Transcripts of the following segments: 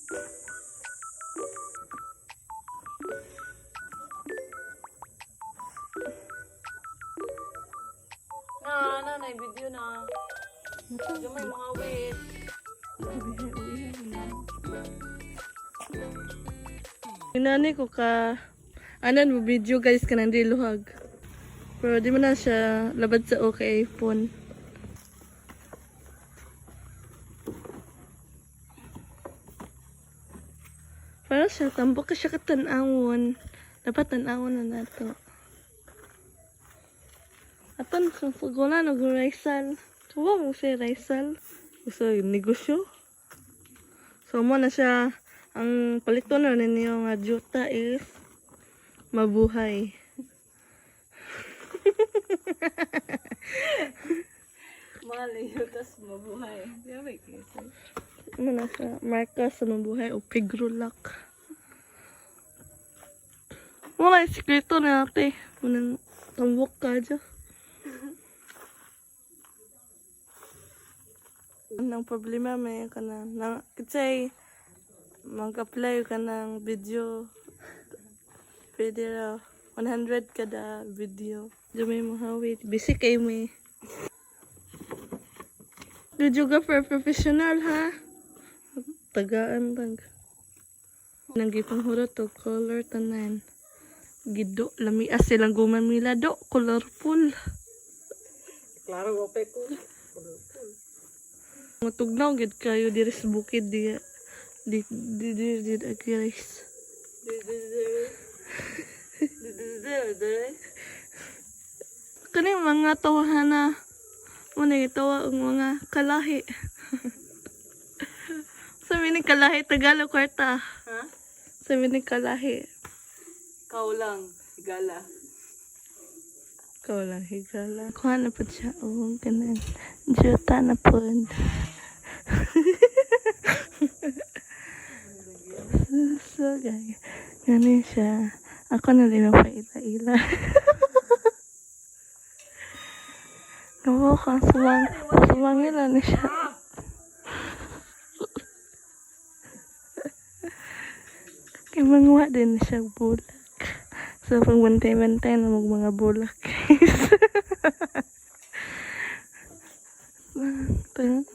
Na video na. Gamay mga wait. Inani ko ka anan mo video guys kanang diluhag. Pero di mo na siya labad sa okay iPhone. Para siya tambok ka siya katanawon. Dapat tanawon na nato. Aton kung pagwala nag-Raisal. Kawa mo si Raisal. Gusto yung negosyo. So mo na siya. Ang palito na ninyo nga juta is mabuhay. Malayo tas mabuhay. Grabe kasi. Ano na siya? Marka sa mabuhay o pigrulak. Wala yung sikreto na ate. Munang tambok ka dyan. Anong problema may ka na. Kasi mag-apply ka ng video. Pwede raw. 100 kada video. Diyan may mahawit. Busy kayo may. Videographer professional ha. Tagaan tag. Nanggipang hurot to color tanan. Gido lami silang gumamila do colorful. Klaro wapay ko. Matugnaw gid kayo diri sa bukid di guys. Kani mga tawahana mo na itawa ang mga kalahi. Sabi ni kalahi Tagalog kwarta. Ha? Sabi ni kalahi. Kau lang. Gala. Ikaw lang higala. Kuha na po siya. Oo, ganun. Juta na po. So, guys. Ganun siya. Ako na rin ang paila-ila. Gawa ko. Sumangila na siya. Kaya manguha din siya bulak. So, pag bantay-bantay na mga bulak, guys.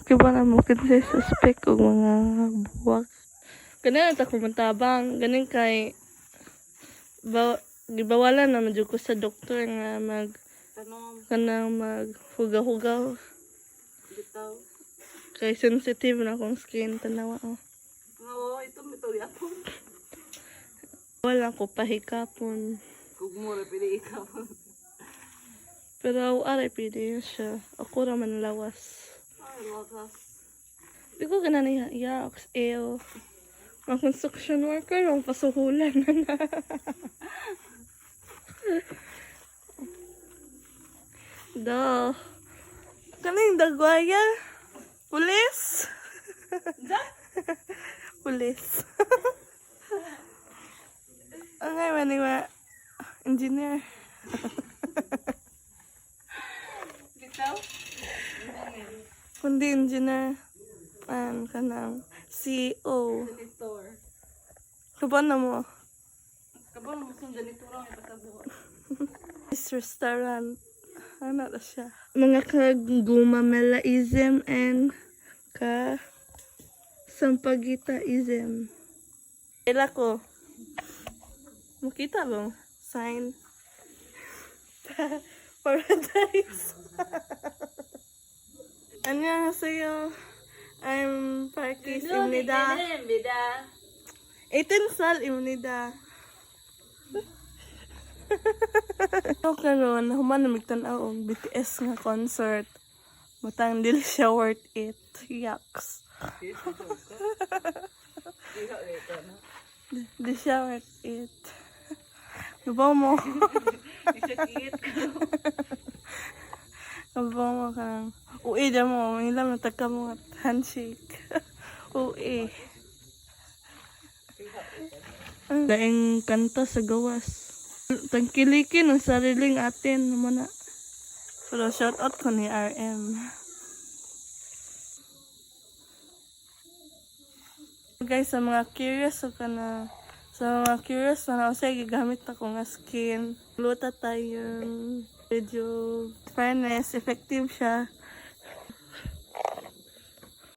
Kaya na mo kasi suspect o mga buwak. Ganun at ako mantabang. Ganun kay gibawalan na medyo ko sa doktor nga kanang maghugaw-hugaw. Bitaw. Kay sensitive na akong skin. Tanawa oh. Oo, ito yapon. Wala ko pahikapon. Kung mo na pili ikaw. Pero aray pwede siya. Ako raman lawas. Ay, wakas. Di ko ganun yaks. Ew. Mga construction worker ang pasuhulan na. Duh. Kaning dagwaya. Pulis. Pulis. Ang ngay maniwa. Engineer. Bitaw? Kundi engineer. Kanang CEO. Janitor. Kaban na mo? Kabang mo sung janitor ang ipasabo. This restaurant. Ano na siya? Mga kagumamelaism and sampagitaism. Ila ko. Makita mo? Sign. Paradise. 안녕하세요. I'm Parkis 입니다. Bida. 18살입니다. So karon human na migtan-aw og BTS nga concert. Matang dili siya worth it. Yucks. Di siya worth it. Nabaw mo. Isakit. Nabaw mo kang uwi dyan mo. Ilam na tagka mo at handshake. Uwi. Daing kanta sa gawas. Tangkilikin ang sariling atin naman na. Pero shout out ko ni RM. Guys, sa mga curious o na say gigamit ako nga skin. Luta tayo. Medyo fairness, effective siya.